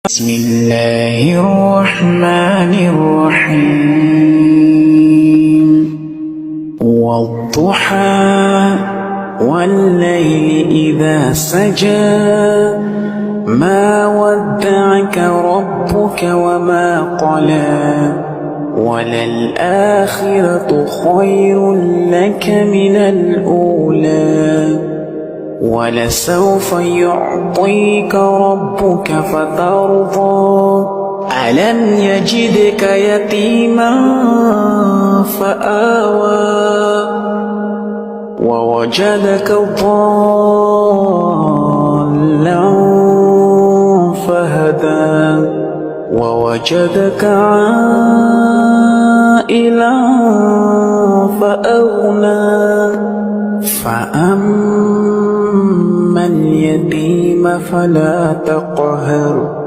بسم الله الرحمن الرحيم والضحى والليل إذا سجى ما ودعك ربك وما قلى وللآخرة خير لك من الأولى ولسوف يعطيك ربك فترضى ألم يجدك يتيما فآوى ووجدك ضالا فهدى ووجدك عائلا فأغنى فأما اليتيم فلا تقهر